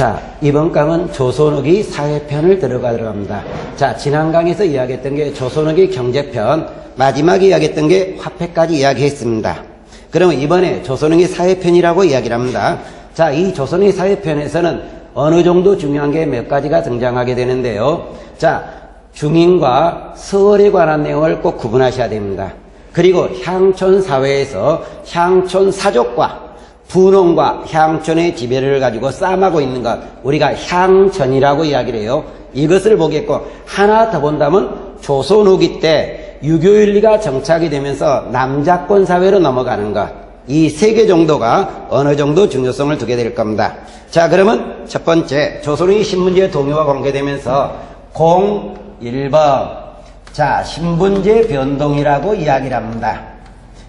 자, 이번 강은 조선후기 사회편을 들어갑니다. 자, 지난 강에서 이야기했던 게 조선후기 경제편, 마지막에 이야기했던 게 화폐까지 이야기했습니다. 그러면 이번에 조선후기 사회편이라고 이야기를 합니다. 자, 이 조선후기 사회편에서는 어느 정도 중요한 게 몇 가지가 등장하게 되는데요. 자, 중인과 서얼에 관한 내용을 꼭 구분하셔야 됩니다. 그리고 향촌 사회에서 향촌 사족과 분홍과 향촌의 지배를 가지고 싸움하고 있는 것, 우리가 향전이라고 이야기를 해요. 이것을 보겠고, 하나 더 본다면 조선 후기 때 유교윤리가 정착이 되면서 남자권 사회로 넘어가는 것, 이 세 개 정도가 어느 정도 중요성을 두게 될 겁니다. 자, 그러면 첫 번째, 조선 후기 신분제 동요와 관계되면서 1번, 자, 신분제 변동이라고 이야기를 합니다.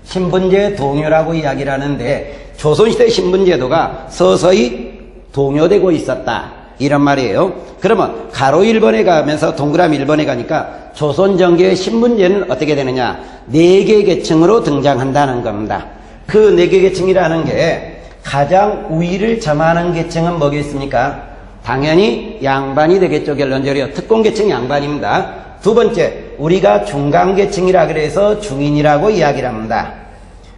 신분제 동요라고 이야기를 하는데, 조선시대 신분제도가 서서히 동요되고 있었다, 이런 말이에요. 그러면 가로 1번에 가면서 동그라미 1번에 가니까 조선정계의 신분제는 어떻게 되느냐, 4개 계층으로 등장한다는 겁니다. 그 4개 계층이라는 게 가장 우위를 점하는 계층은 뭐겠습니까? 당연히 양반이 되겠죠. 결론적으로 특권계층 양반입니다. 두 번째, 우리가 중간계층이라 그래서 중인이라고 이야기를 합니다.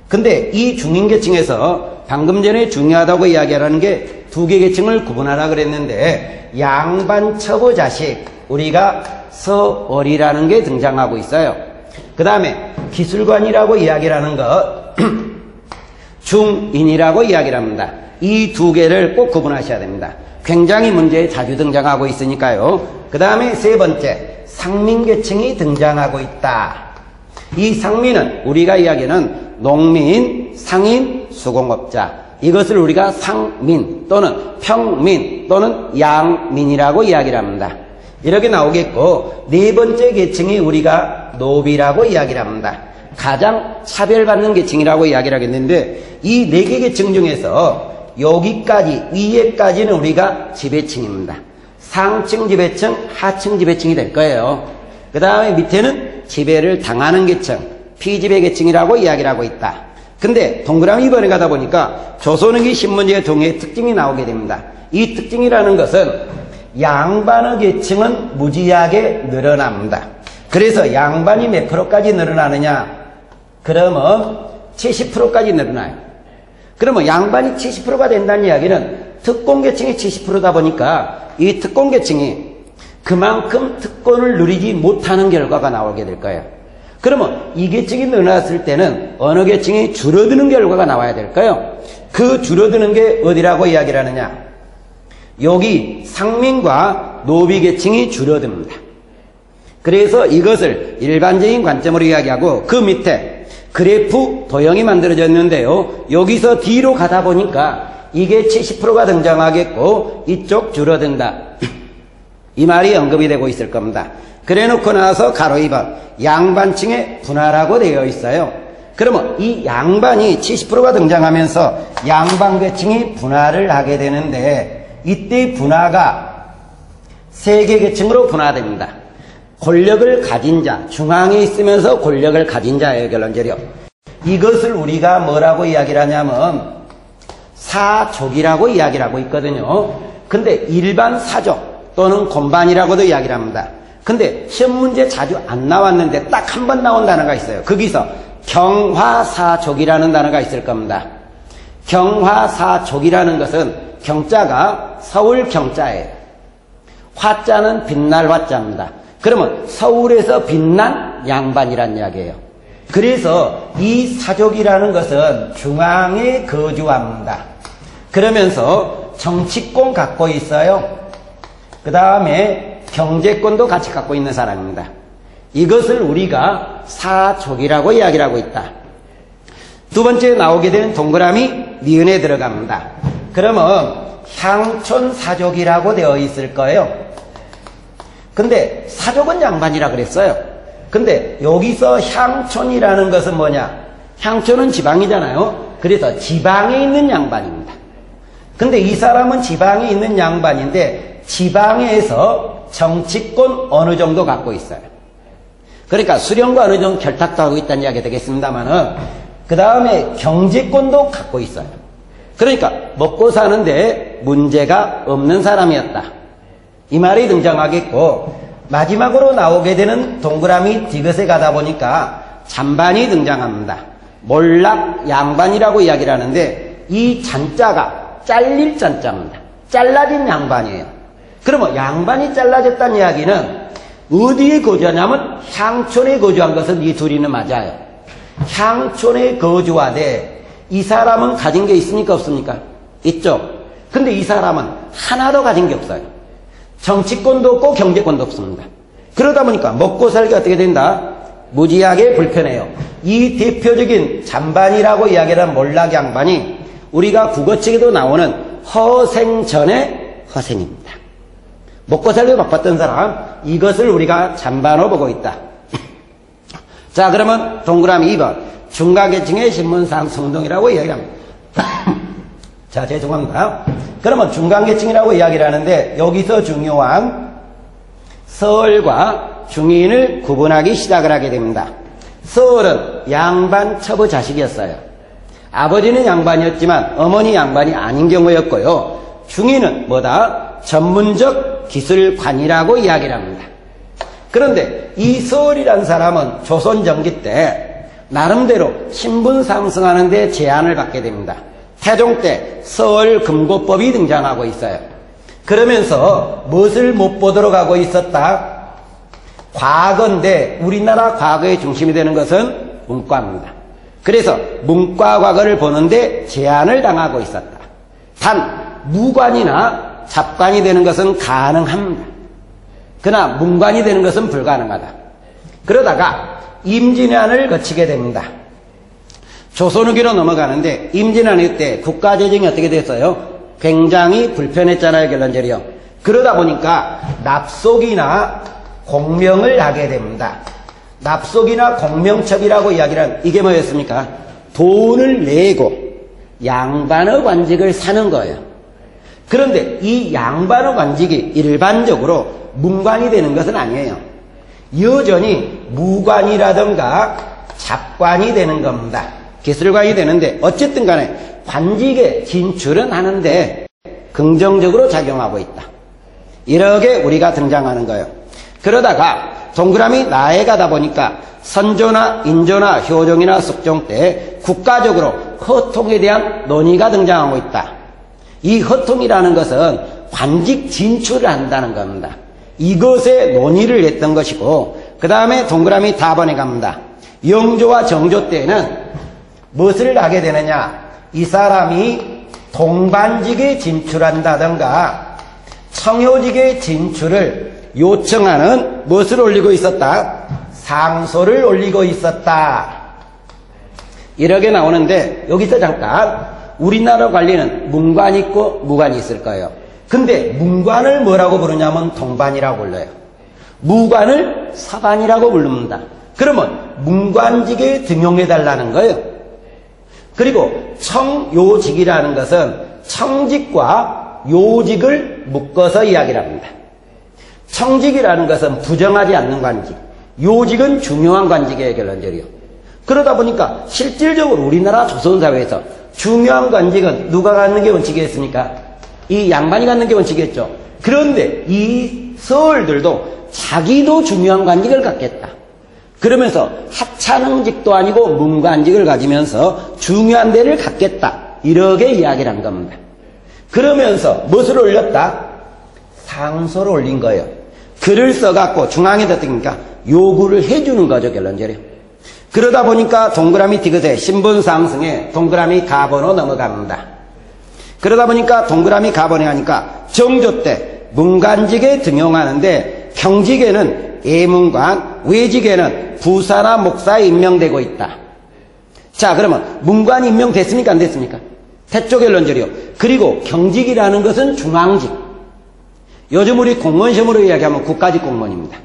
근데 이 중인계층에서 방금 전에 중요하다고 이야기하라는 게 2개 계층을 구분하라 그랬는데, 양반 첩의 자식, 우리가 서얼이라는 게 등장하고 있어요. 그 다음에 기술관이라고 이야기를 하는 것, 중인이라고 이야기를 합니다. 이 2개를 꼭 구분하셔야 됩니다. 굉장히 문제에 자주 등장하고 있으니까요. 그 다음에 세 번째, 상민계층이 등장하고 있다. 이 상민은 우리가 이야기하는 농민, 상인, 수공업자, 이것을 우리가 상민 또는 평민 또는 양민이라고 이야기를 합니다. 이렇게 나오겠고, 네 번째 계층이 우리가 노비라고 이야기를 합니다. 가장 차별받는 계층이라고 이야기를 하겠는데, 이 4개 계층 중에서 여기까지, 위에까지는 우리가 지배층입니다. 상층 지배층, 하층 지배층이 될 거예요. 그 다음에 밑에는 지배를 당하는 계층, 피지배 계층이라고 이야기를 하고 있다. 근데 동그라미 2번에 가다 보니까 조선후기 신분제 동의 특징이 나오게 됩니다. 이 특징이라는 것은 양반의 계층은 무지하게 늘어납니다. 그래서 양반이 몇 프로까지 늘어나느냐? 그러면 70%까지 늘어나요. 그러면 양반이 70%가 된다는 이야기는 특권계층이 70%다 보니까 이 특권계층이 그만큼 특권을 누리지 못하는 결과가 나오게 될 거예요. 그러면 이 계층이 늘어났을 때는 어느 계층이 줄어드는 결과가 나와야 될까요? 그 줄어드는 게 어디라고 이야기를 하느냐? 여기 상민과 노비 계층이 줄어듭니다. 그래서 이것을 일반적인 관점으로 이야기하고, 그 밑에 그래프 도형이 만들어졌는데요. 여기서 뒤로 가다 보니까 이게 70%가 등장하겠고 이쪽 줄어든다. 이 말이 언급이 되고 있을 겁니다. 그래 놓고 나서 가로 2번, 양반층의 분화라고 되어 있어요. 그러면 이 양반이 70%가 등장하면서 양반계층이 분화를 하게 되는데, 이때 분화가 3개 계층으로 분화됩니다. 권력을 가진 자, 중앙에 있으면서 권력을 가진 자예요, 결론적으로. 이것을 우리가 뭐라고 이야기를 하냐면 사족이라고 이야기를 하고 있거든요. 근데 일반 사족 또는 곤반이라고도 이야기를 합니다. 근데 시험 문제 자주 안 나왔는데 딱 한 번 나온 단어가 있어요. 거기서 경화사족이라는 단어가 있을 겁니다. 경화사족이라는 것은 경자가 서울 경자예요. 화자는 빛날 화자입니다. 그러면 서울에서 빛난 양반이란 이야기예요. 그래서 이 사족이라는 것은 중앙에 거주합니다. 그러면서 정치권 갖고 있어요. 그 다음에 경제권도 같이 갖고 있는 사람입니다. 이것을 우리가 사족이라고 이야기를 하고 있다. 두 번째 나오게 되는 동그라미 니은에 들어갑니다. 그러면 향촌사족이라고 되어 있을 거예요. 근데 사족은 양반이라 그랬어요. 근데 여기서 향촌이라는 것은 뭐냐? 향촌은 지방이잖아요. 그래서 지방에 있는 양반입니다. 근데 이 사람은 지방에 있는 양반인데 지방에서 정치권 어느 정도 갖고 있어요. 그러니까 수령과 어느 정도 결탁도 하고 있다는 이야기가 되겠습니다만은, 그 다음에 경제권도 갖고 있어요. 그러니까 먹고 사는데 문제가 없는 사람이었다. 이 말이 등장하겠고, 마지막으로 나오게 되는 동그라미 디귿에 가다 보니까 잔반이 등장합니다. 몰락 양반이라고 이야기를 하는데, 이 잔자가 잘릴 잔자입니다. 잘라진 양반이에요. 그러면 양반이 잘라졌다는 이야기는 어디에 거주하냐면 향촌에 거주한 것은 이 둘이는 맞아요. 향촌에 거주하되 이 사람은 가진 게 있습니까 없습니까? 있죠. 근데 이 사람은 하나도 가진 게 없어요. 정치권도 없고 경제권도 없습니다. 그러다 보니까 먹고 살기 어떻게 된다? 무지하게 불편해요. 이 대표적인 잔반이라고 이야기하는 몰락 양반이 우리가 국어책에도 나오는 허생전의 허생입니다. 먹고 살기 바빴던 사람, 이것을 우리가 잔반으로 보고 있다. 자, 그러면 동그라미 2번 중간계층의 신문상 성동이라고 이야기합니다. 자, 죄송합니다. 그러면 중간계층이라고 이야기를 하는데 여기서 중요한 서얼과 중인을 구분하기 시작을 하게 됩니다. 서얼은 양반 첩의 자식이었어요. 아버지는 양반이었지만 어머니 양반이 아닌 경우였고요. 중인은 뭐다? 전문적 기술관이라고 이야기를 합니다. 그런데 이 서얼이라는 사람은 조선 전기 때 나름대로 신분 상승하는 데 제한을 받게 됩니다. 태종 때 서얼 금고법이 등장하고 있어요. 그러면서 무엇을 못 보도록 하고 있었다? 과거인데 우리나라 과거의 중심이 되는 것은 문과입니다. 그래서 문과 과거를 보는데 제한을 당하고 있었다. 단 무관이나 잡관이 되는 것은 가능합니다. 그러나 문관이 되는 것은 불가능하다. 그러다가 임진왜란을 거치게 됩니다. 조선 후기로 넘어가는데 임진왜란 때 국가재정이 어떻게 됐어요? 굉장히 불편했잖아요, 결론적으로. 그러다 보니까 납속이나 공명을 하게 됩니다. 납속이나 공명첩이라고 이야기를 이게 뭐였습니까? 돈을 내고 양반의 관직을 사는 거예요. 그런데 이 양반의 관직이 일반적으로 문관이 되는 것은 아니에요. 여전히 무관이라든가 잡관이 되는 겁니다. 기술관이 되는데 어쨌든 간에 관직에 진출은 하는데 긍정적으로 작용하고 있다. 이렇게 우리가 등장하는 거예요. 그러다가 동그라미 나에 가다 보니까 선조나 인조나 효종이나 숙종 때 국가적으로 허통에 대한 논의가 등장하고 있다. 이 허통이라는 것은 관직 진출을 한다는 겁니다. 이것에 논의를 했던 것이고, 그 다음에 동그라미 4번에 갑니다. 영조와 정조 때는 무엇을 하게 되느냐? 이 사람이 동반직에 진출한다든가 청효직에 진출을 요청하는 무엇을 올리고 있었다? 상소를 올리고 있었다. 이렇게 나오는데 여기서 잠깐 우리나라 관리는 문관이 있고 무관이 있을 거예요. 근데 문관을 뭐라고 부르냐면 동반이라고 불러요. 무관을 사반이라고 부릅니다. 그러면 문관직에 등용해달라는 거예요. 그리고 청요직이라는 것은 청직과 요직을 묶어서 이야기를 합니다. 청직이라는 것은 부정하지 않는 관직, 요직은 중요한 관직이에요, 결론적으로. 그러다 보니까 실질적으로 우리나라 조선사회에서 중요한 관직은 누가 갖는 게 원칙이었습니까? 이 양반이 갖는 게 원칙이었죠. 그런데 이 서얼들도 자기도 중요한 관직을 갖겠다. 그러면서 하찮은직도 아니고 문관직을 가지면서 중요한 데를 갖겠다. 이렇게 이야기를 한 겁니다. 그러면서 무엇을 올렸다? 상소를 올린 거예요. 글을 써갖고 중앙에다 띄니까 요구를 해주는 거죠, 결론적으로. 그러다 보니까 동그라미 디귿에 신분상승에 동그라미 가번호 넘어갑니다. 그러다 보니까 동그라미 가번에 하니까 정조 때 문관직에 등용하는데 경직에는 예문관, 외직에는 부사나 목사에 임명되고 있다. 자, 그러면 문관이 임명됐습니까? 안 됐습니까? 됐죠, 결론적으로. 그리고 경직이라는 것은 중앙직. 요즘 우리 공무원시험으로 이야기하면 국가직 공무원입니다.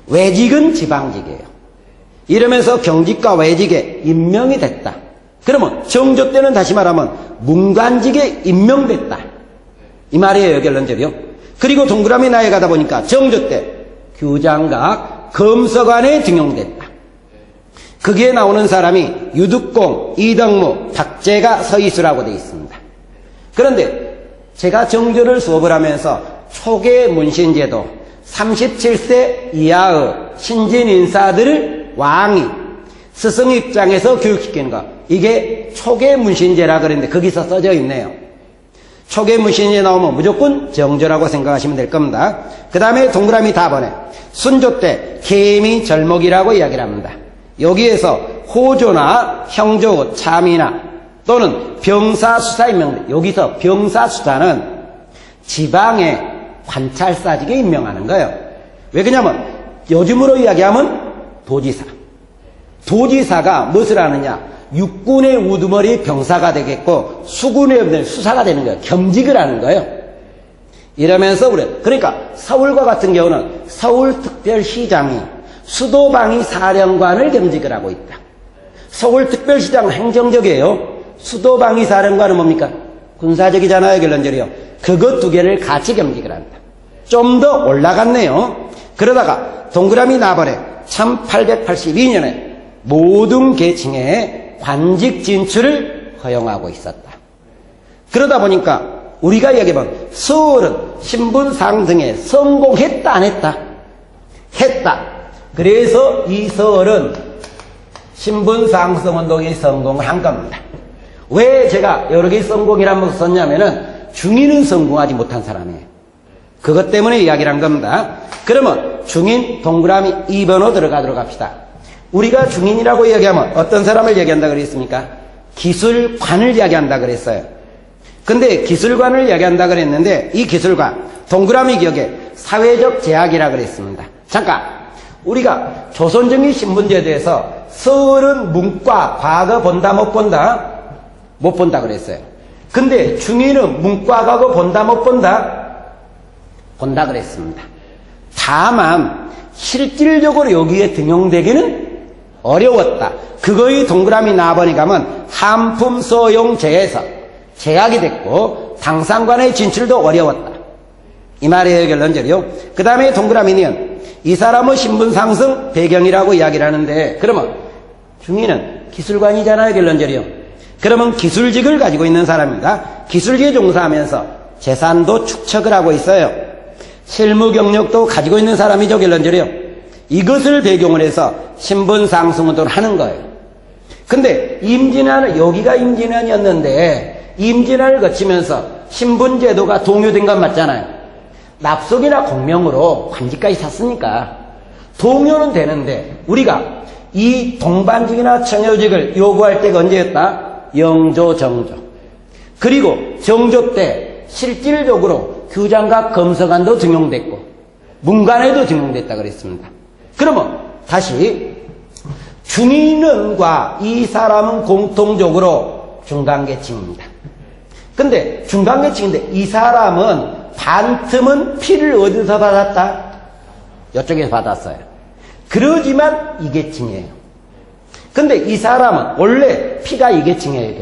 외직은 지방직이에요. 이러면서 경직과 외직에 임명이 됐다. 그러면 정조 때는 다시 말하면 문관직에 임명됐다. 이 말이에요, 결론적으로. 그리고 동그라미 나에 가다 보니까 정조 때 규장각 검서관에 등용됐다. 거기에 나오는 사람이 유득공, 이덕무, 박재가 서이수라고 되어 있습니다. 그런데 제가 정조를 수업을 하면서 초계 문신제도 37세 이하의 신진 인사들을 왕이 스승 입장에서 교육시키는 거, 이게 초계 문신제라 그랬는데 거기서 써져 있네요. 초계 문신제 나오면 무조건 정조라고 생각하시면 될 겁니다. 그 다음에 동그라미 4번에 순조 때 계미 절목이라고 이야기를 합니다. 여기에서 호조나 형조 참이나 또는 병사수사의 명대, 여기서 병사수사는 지방의 관찰사직에 임명하는 거예요. 왜 그러냐면 요즘으로 이야기하면 도지사가 무엇을 하느냐, 육군의 우두머리 병사가 되겠고 수군의 수사가 되는 거예요. 겸직을 하는 거예요. 이러면서 그러니까 서울과 같은 경우는 서울특별시장이 수도방위 사령관을 겸직을 하고 있다. 서울특별시장은 행정적이에요. 수도방위 사령관은 뭡니까? 군사적이잖아요, 결론적이요. 그것 두 개를 같이 겸직을 한다. 좀 더 올라갔네요. 그러다가 동그라미 나버려 1882년에 모든 계층의 관직 진출을 허용하고 있었다. 그러다 보니까 우리가 이야기하면 서울은 신분상 등에 성공했다 안 했다? 했다. 그래서 이 서울은 신분상승운동이 성공을 한 겁니다. 왜 제가 여러 개 성공이라는 것을 썼냐면은 중인은 성공하지 못한 사람이에요. 그것 때문에 이야기를 한 겁니다. 그러면 중인 동그라미 2번으로 들어가도록 합시다. 우리가 중인이라고 이야기하면 어떤 사람을 이야기한다 그랬습니까? 기술관을 이야기한다 그랬어요. 근데 기술관을 이야기한다 그랬는데 이 기술관 동그라미 기억에 사회적 제약이라 그랬습니다. 잠깐, 우리가 조선정기 신분제도에서 서울은 문과 과거 본다 못 본다? 못 본다 그랬어요. 근데 중인은 문과 과거 본다 못 본다? 본다 그랬습니다. 다만 실질적으로 여기에 등용되기는 어려웠다. 그거의 동그라미 나번에 가면 한품서용제에서 제약이 됐고 당상관의 진출도 어려웠다. 이 말이에요, 결론적으로요. 그 다음에 동그라미는 이 사람의 신분 상승 배경이라고 이야기를 하는데, 그러면 중위는 기술관이잖아요, 결론적으로요. 그러면 기술직을 가지고 있는 사람입니다. 기술직에 종사하면서 재산도 축척을 하고 있어요. 실무 경력도 가지고 있는 사람이죠, 결론적으로요. 이것을 배경으로 해서 신분 상승운동을 하는 거예요. 근데 임진왜란은, 여기가 임진왜란이었는데 임진왜란을 거치면서 신분제도가 동요된 건 맞잖아요. 납속이나 공명으로 관직까지 샀으니까 동요는 되는데, 우리가 이 동반직이나 청여직을 요구할 때가 언제였다? 영조, 정조. 그리고 정조 때 실질적으로 규장각 검서관도 등용됐고 문관에도 등용됐다 그랬습니다. 그러면 다시 중인원과 이 사람은 공통적으로 중간계층입니다. 근데 중간계층인데 이 사람은 반틈은 피를 어디서 받았다? 이쪽에서 받았어요. 그러지만 이 계층이에요. 근데 이 사람은 원래 피가 이 계층이에요.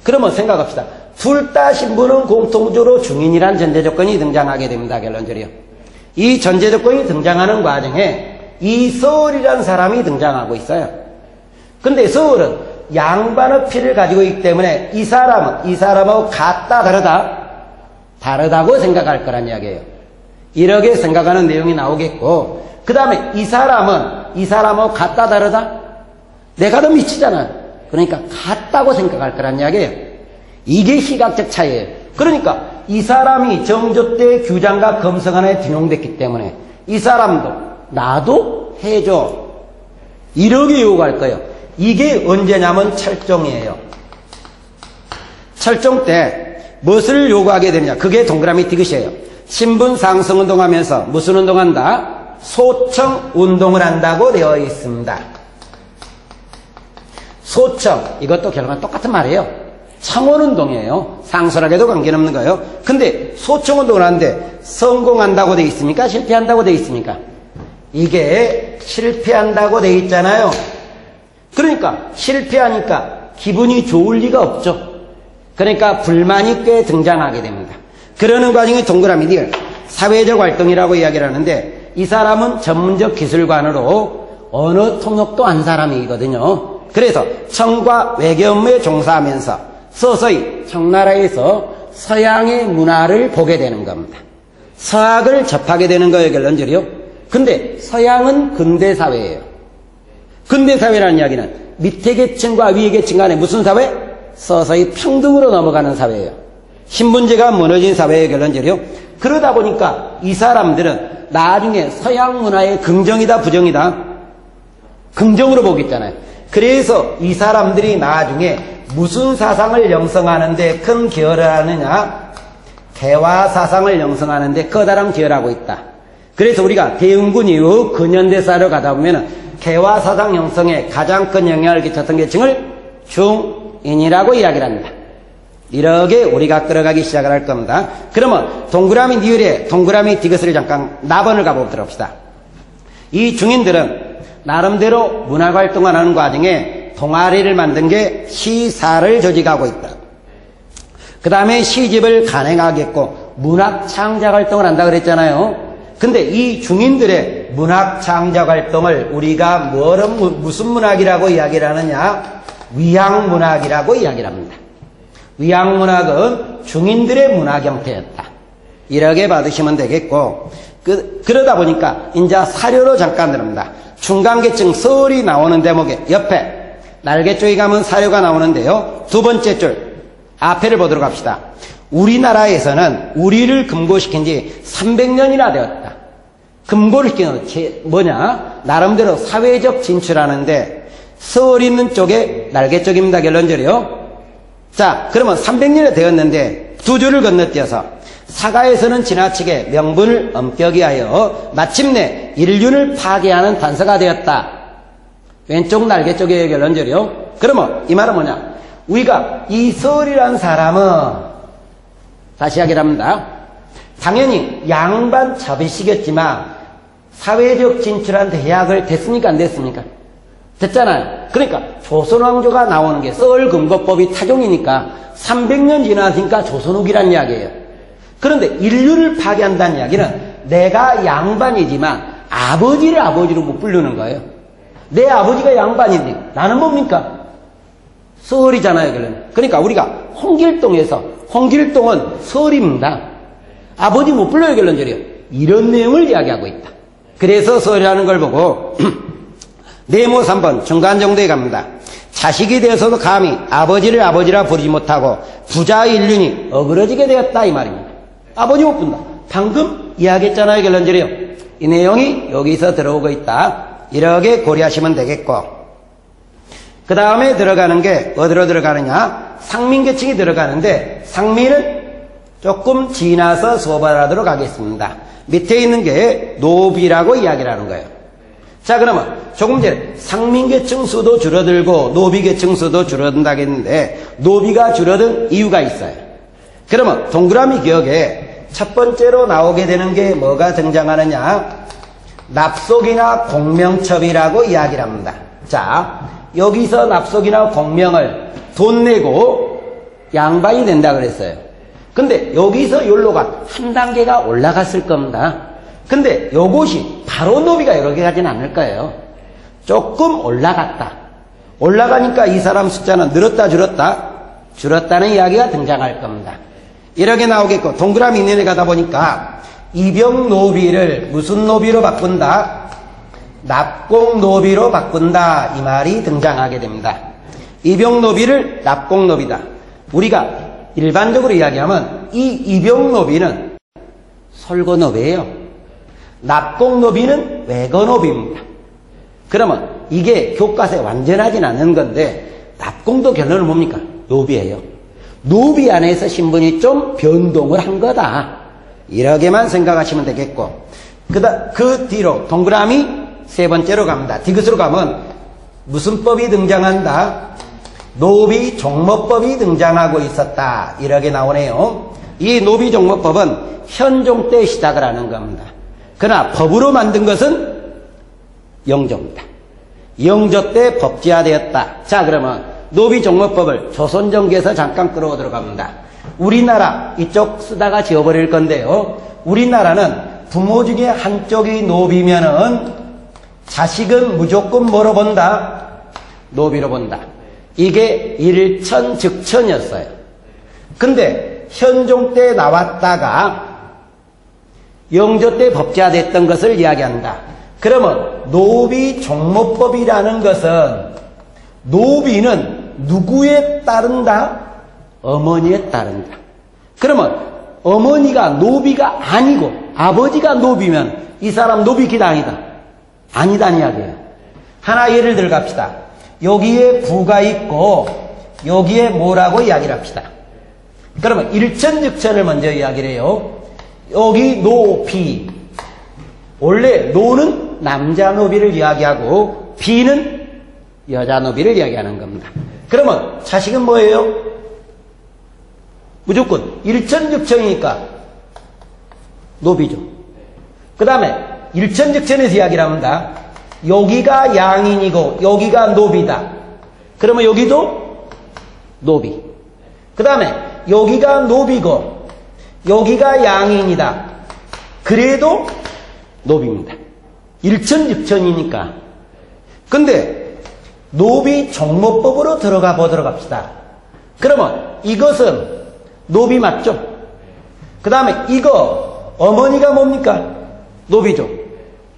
그러면 생각합시다. 둘 다 신분은 공통적으로 중인이란 전제조건이 등장하게 됩니다. 결론적으로요. 이 전제조건이 등장하는 과정에 이 서울이라는 사람이 등장하고 있어요. 근데 서울은 양반의 피를 가지고 있기 때문에 이 사람은 이 사람하고 같다 다르다? 다르다고 생각할 거란 이야기예요. 이렇게 생각하는 내용이 나오겠고, 그 다음에 이 사람은 이 사람하고 같다 다르다? 내가 더 미치잖아. 그러니까 같다고 생각할 거란 이야기예요. 이게 시각적 차이예요. 그러니까 이 사람이 정조 때 규장과 검서관에 등용됐기 때문에 이 사람도 나도 해줘, 이렇게 요구할 거예요. 이게 언제냐면 철종이에요. 철종 때 무엇을 요구하게 되느냐, 그게 동그라미 티귿이에요. 신분 상승운동 하면서 무슨 운동한다? 소청 운동을 한다고 되어 있습니다. 소청, 이것도 결과는 똑같은 말이에요. 청원운동이에요. 상설하게도 관계는 없는 거예요. 근데 소청운동을 하는데 성공한다고 되어 있습니까? 실패한다고 되어 있습니까? 이게 실패한다고 되어 있잖아요. 그러니까 실패하니까 기분이 좋을 리가 없죠. 그러니까 불만이 꽤 등장하게 됩니다. 그러는 과정이 동그라미 뒤에 사회적 활동이라고 이야기를 하는데, 이 사람은 전문적 기술관으로 언어 통역도 한 사람이거든요. 그래서 청과 외교 업무에 종사하면서 서서히 청나라에서 서양의 문화를 보게 되는 겁니다. 서학을 접하게 되는 거예요, 결론적으로요. 근데 서양은 근대사회예요. 근대사회라는 이야기는 밑에 계층과 위에 계층 간에 무슨 사회? 서서히 평등으로 넘어가는 사회예요. 신분제가 무너진 사회의 결론적으로요. 그러다 보니까 이 사람들은 나중에 서양 문화의 긍정이다 부정이다? 긍정으로 보겠잖아요. 그래서 이 사람들이 나중에 무슨 사상을 형성하는데 큰 기여를 하느냐? 개화사상을 형성하는데 커다란 기여를 하고 있다. 그래서 우리가 대응군 이후 근현대사로 가다 보면은 개화사상 형성에 가장 큰 영향을 끼쳤던 계층을 중인이라고 이야기를 합니다. 이렇게 우리가 끌어가기 시작을 할 겁니다. 그러면 동그라미 니을에 동그라미 디귿을 잠깐 나번을 가보도록 합시다. 이 중인들은 나름대로 문화활동을 하는 과정에 동아리를 만든 게 시사를 조직하고 있다. 그 다음에 시집을 간행하겠고 문학 창작 활동을 한다 그랬잖아요. 근데 이 중인들의 문학 창작 활동을 우리가 무슨 문학이라고 이야기를 하느냐? 위양문학이라고 이야기를 합니다. 위양문학은 중인들의 문학 형태였다. 이렇게 받으시면 되겠고, 그러다 보니까 이제 사료로 잠깐 들어옵니다. 중간계층 서울이 나오는 대목에 옆에 날개 쪽에 가면 사료가 나오는데요. 두 번째 줄 앞에를 보도록 합시다. 우리나라에서는 우리를 금고시킨 지 300년이나 되었다. 금고를 시키는 뭐냐? 나름대로 사회적 진출하는데 서울 있는 쪽에 날개 쪽입니다. 결론적으로요. 자, 그러면 300년이 되었는데 두 줄을 건너뛰어서 사가에서는 지나치게 명분을 엄격히하여 마침내 인륜을 파괴하는 단서가 되었다. 왼쪽 날개 쪽의 결론적으로요. 그러면 이 말은 뭐냐? 우리가 이 서울이라는 사람은 다시 이야기를 합니다. 당연히 양반 잡이시겠지만 사회적 진출한 대학을 됐습니까? 안 됐습니까? 됐잖아요. 그러니까 조선왕조가 나오는 게 썰금고법이 타종이니까 300년 지났으니까 조선 후기란 이야기예요. 그런데 인류를 파괴한다는 이야기는 내가 양반이지만 아버지를 아버지로 못 부르는 거예요. 내 아버지가 양반인데 나는 뭡니까? 서울이잖아요. 그러니까 우리가 홍길동에서 홍길동은 서울입니다. 아버지 못 불러요. 결론적으로 이런 내용을 이야기하고 있다. 그래서 서울이라는 걸 보고 네모 3번 중간 정도에 갑니다. 자식이 되어서도 감히 아버지를 아버지라 부르지 못하고 부자의 인륜이 어그러지게 되었다 이 말입니다. 아버지 못 본다. 방금 이야기했잖아요. 결론적으로 이 내용이 여기서 들어오고 있다. 이렇게 고려하시면 되겠고, 그 다음에 들어가는 게 어디로 들어가느냐? 상민계층이 들어가는데 상민은 조금 지나서 수업을 하도록 하겠습니다. 밑에 있는 게 노비라고 이야기를 하는 거예요. 자, 그러면 조금 전에 상민계층 수도 줄어들고 노비계층 수도 줄어든다고 했는데 노비가 줄어든 이유가 있어요. 그러면 동그라미 기억에 첫 번째로 나오게 되는 게 뭐가 등장하느냐? 납속이나 공명첩이라고 이야기를 합니다. 자, 여기서 납속이나 공명을 돈 내고 양반이 된다 그랬어요. 근데 여기서 욜로가 한 단계가 올라갔을 겁니다. 근데 요것이 바로 노비가 이렇게 가진 않을 거예요. 조금 올라갔다. 올라가니까 이 사람 숫자는 늘었다 줄었다? 줄었다는 이야기가 등장할 겁니다. 이렇게 나오겠고, 동그라미 있는 데 가다 보니까 이병노비를 무슨 노비로 바꾼다? 납공노비로 바꾼다 이 말이 등장하게 됩니다. 이병노비를 납공노비다. 우리가 일반적으로 이야기하면 이 이병노비는 설거노비예요. 납공노비는 외거노비입니다. 그러면 이게 교과서에 완전하진 않은 건데 납공도 결론은 뭡니까? 노비예요. 노비 안에서 신분이 좀 변동을 한 거다. 이렇게만 생각하시면 되겠고, 그 뒤로 동그라미 세 번째로 갑니다. 디귿으로 가면 무슨 법이 등장한다? 노비 종모법이 등장하고 있었다. 이렇게 나오네요. 이 노비 종모법은 현종 때 시작을 하는 겁니다. 그러나 법으로 만든 것은 영조입니다. 영조 때 법제화되었다. 자, 그러면 노비 종모법을 조선정기에서 잠깐 끌어오도록 합니다. 우리나라 이쪽 쓰다가 지워버릴 건데요. 우리나라는 부모 중에 한쪽이 노비면은 자식은 무조건 뭐로 본다? 노비로 본다. 이게 일천즉천이었어요. 근데 현종 때 나왔다가 영조 때 법제화됐던 것을 이야기한다. 그러면 노비종모법이라는 것은 노비는 누구에 따른다? 어머니에 따른다. 그러면 어머니가 노비가 아니고 아버지가 노비면 이 사람 노비기다 아니다? 아니다는 이야기예요. 하나 예를 들어 갑시다. 여기에 부가 있고 여기에 뭐라고 이야기를 합시다. 그러면 일천즉천을 먼저 이야기를 해요. 여기 노비. 원래 노는 남자 노비를 이야기하고 비는 여자 노비를 이야기하는 겁니다. 그러면 자식은 뭐예요? 무조건 일천즉천이니까 노비죠. 그 다음에 일천즉천에서 이야기를 합니다. 여기가 양인이고 여기가 노비다. 그러면 여기도 노비. 그 다음에 여기가 노비고 여기가 양인이다. 그래도 노비입니다. 일천즉천이니까. 근데 노비종모법으로 들어가 보도록 합시다. 그러면 이것은 노비 맞죠? 그 다음에 이거 어머니가 뭡니까? 노비죠.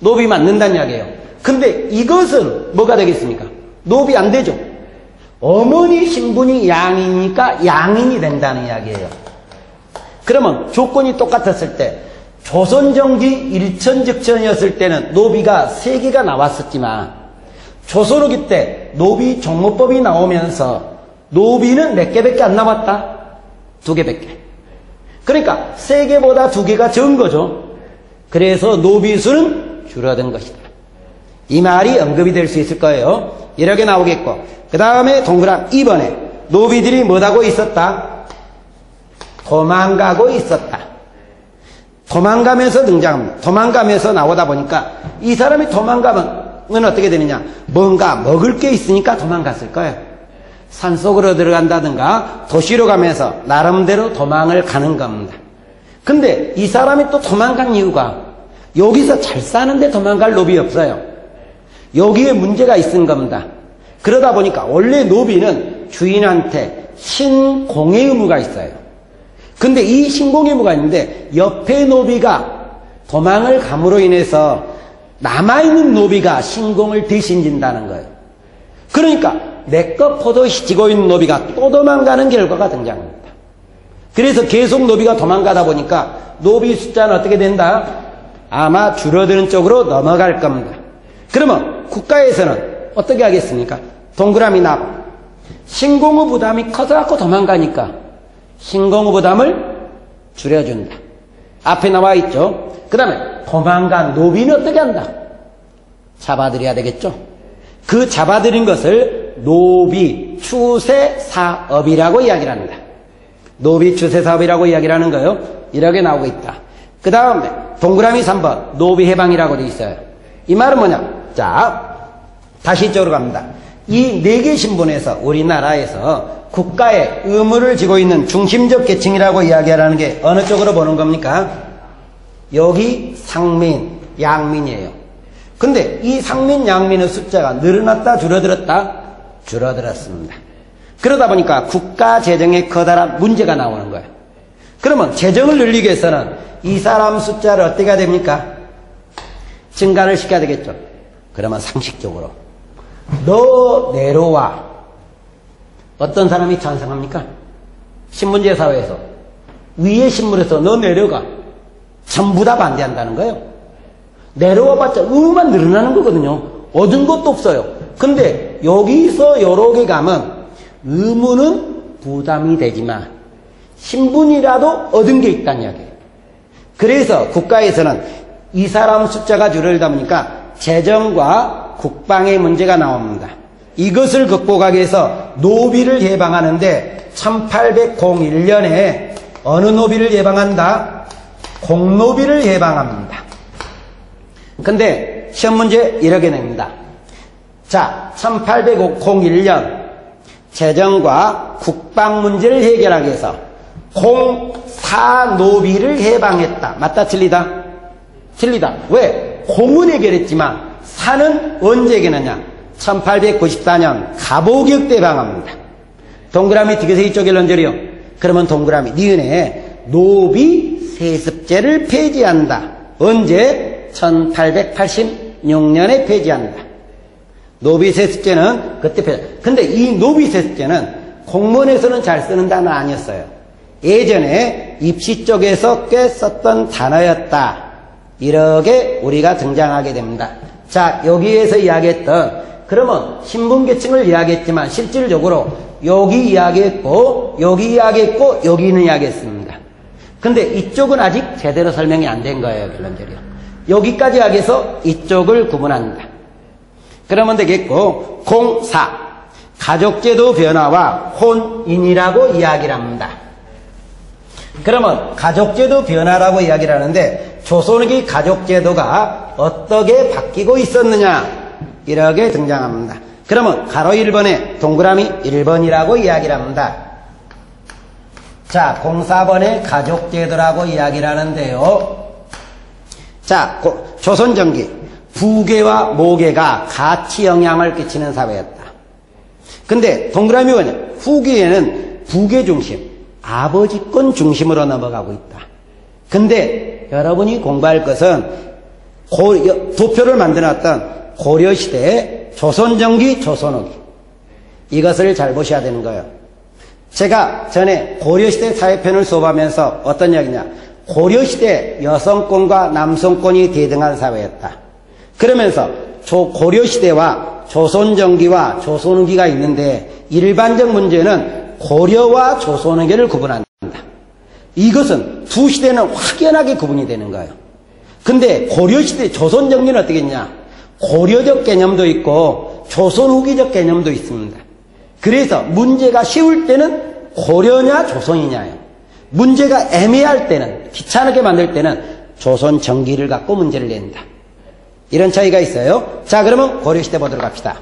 노비 맞는다는 이야기예요. 근데 이것은 뭐가 되겠습니까? 노비 안 되죠. 어머니 신분이 양이니까 양인이 된다는 이야기예요. 그러면 조건이 똑같았을 때 조선정기 일천즉천이었을 때는 노비가 3개가 나왔었지만 조선후기 때 노비종모법이 나오면서 노비는 몇 개밖에 안 남았다? 2개밖에. 그러니까 3개보다 2개가 적은 거죠. 그래서 노비수는 줄어든 것이다. 이 말이 언급이 될 수 있을 거예요. 이렇게 나오겠고, 그 다음에 동그란 2번에 노비들이 뭐하고 있었다? 도망가고 있었다. 도망가면서 등장합니다. 도망가면서 나오다 보니까 이 사람이 도망가면 어떻게 되느냐? 뭔가 먹을 게 있으니까 도망갔을 거예요. 산속으로 들어간다든가 도시로 가면서 나름대로 도망을 가는 겁니다. 근데 이 사람이 또 도망간 이유가 여기서 잘 사는데 도망갈 노비 없어요. 여기에 문제가 있은 겁니다. 그러다 보니까 원래 노비는 주인한테 신공의 의무가 있어요. 근데 이 신공의 의무가 있는데 옆에 노비가 도망을 감으로 인해서 남아있는 노비가 신공을 대신 진다는 거예요. 그러니까 내꺼 포도시 지고 있는 노비가 또 도망가는 결과가 등장합니다. 그래서 계속 노비가 도망가다 보니까 노비 숫자는 어떻게 된다? 아마 줄어드는 쪽으로 넘어갈 겁니다. 그러면 국가에서는 어떻게 하겠습니까? 동그라미 나고 신공의 부담이 커져갖고 도망가니까 신공의 부담을 줄여준다. 앞에 나와 있죠. 그 다음에 도망간 노비는 어떻게 한다? 잡아들여야 되겠죠. 그 잡아들인 것을 노비 추세사업이라고 이야기를 합니다. 노비 추세사업이라고 이야기를 하는 거예요. 이렇게 나오고 있다. 그 다음에 동그라미 3번 노비 해방이라고 되어 있어요. 이 말은 뭐냐? 자, 다시 이쪽으로 갑니다. 이 4개 신분에서 우리나라에서 국가의 의무를 지고 있는 중심적 계층이라고 이야기하라는 게 어느 쪽으로 보는 겁니까? 여기 상민, 양민이에요. 근데 이 상민, 양민의 숫자가 늘어났다, 줄어들었다? 줄어들었습니다. 그러다 보니까 국가 재정에 커다란 문제가 나오는 거예요. 그러면 재정을 늘리기 위해서는 이 사람 숫자를 어떻게 해야 됩니까? 증가를 시켜야 되겠죠. 그러면 상식적으로 너 내려와. 어떤 사람이 찬성합니까? 신문제 사회에서 위에 신문에서 너 내려가. 전부 다 반대한다는 거예요. 내려와봤자 의무만 늘어나는 거거든요. 얻은 것도 없어요. 근데 여기서 여러 개 가면 의무는 부담이 되지만 신분이라도 얻은 게 있다는 이야기예요. 그래서 국가에서는 이 사람 숫자가 줄어들다 보니까 재정과 국방의 문제가 나옵니다. 이것을 극복하기 위해서 노비를 해방하는데 1801년에 어느 노비를 해방한다? 공노비를 해방합니다. 근데 시험 문제 이렇게 냅니다. 자, 1801년 재정과 국방 문제를 해결하기 위해서 공사노비를 해방했다. 맞다? 틀리다? 틀리다. 왜? 공은 해결했지만 사는 언제 해결했냐? 1894년 갑오격 때 해방합니다. 동그라미 뒤에서 이쪽에 런저리요. 그러면 동그라미 니은에 노비 세습제를 폐지한다. 언제? 1886년에 폐지한다. 노비 세습제는 그때 폐지. 근데 이 노비 세습제는 공문에서는 잘 쓰는 단어는 아니었어요. 예전에 입시 쪽에서 꽤 썼던 단어였다. 이렇게 우리가 등장하게 됩니다. 자, 여기에서 이야기했던, 그러면 신분계층을 이야기했지만 실질적으로 여기 이야기했고, 여기 이야기했고, 여기는 이야기했습니다. 근데 이쪽은 아직 제대로 설명이 안 된 거예요, 결론적으로. 여기까지 이야기해서 이쪽을 구분한다. 그러면 되겠고, 04. 가족제도 변화와 혼인이라고 이야기를 합니다. 그러면 가족제도 변화라고 이야기를 하는데 조선의 가족제도가 어떻게 바뀌고 있었느냐 이렇게 등장합니다. 그러면 가로 1번에 동그라미 1번이라고 이야기를 합니다. 자, 04번에 가족제도라고 이야기를 하는데요. 자, 조선전기 부계와 모계가 같이 영향을 끼치는 사회였다. 근데 동그라미 1번 후기에는 부계 중심, 아버지권 중심으로 넘어가고 있다. 근데 여러분이 공부할 것은 도표를 만들어놨던 고려시대의 조선전기, 조선후기. 이것을 잘 보셔야 되는 거예요. 제가 전에 고려시대 사회편을 수업하면서 어떤 이야기냐. 고려시대 여성권과 남성권이 대등한 사회였다. 그러면서 고려시대와 조선전기와 조선후기가 있는데 일반적 문제는 고려와 조선후기를 구분한다. 이것은 두 시대는 확연하게 구분이 되는 거예요. 근데 고려시대 조선전기는 어떻게 했냐? 고려적 개념도 있고 조선후기적 개념도 있습니다. 그래서 문제가 쉬울 때는 고려냐 조선이냐예요. 문제가 애매할 때는, 귀찮게 만들 때는 조선전기를 갖고 문제를 낸다. 이런 차이가 있어요. 자, 그러면 고려시대 보도록 합시다.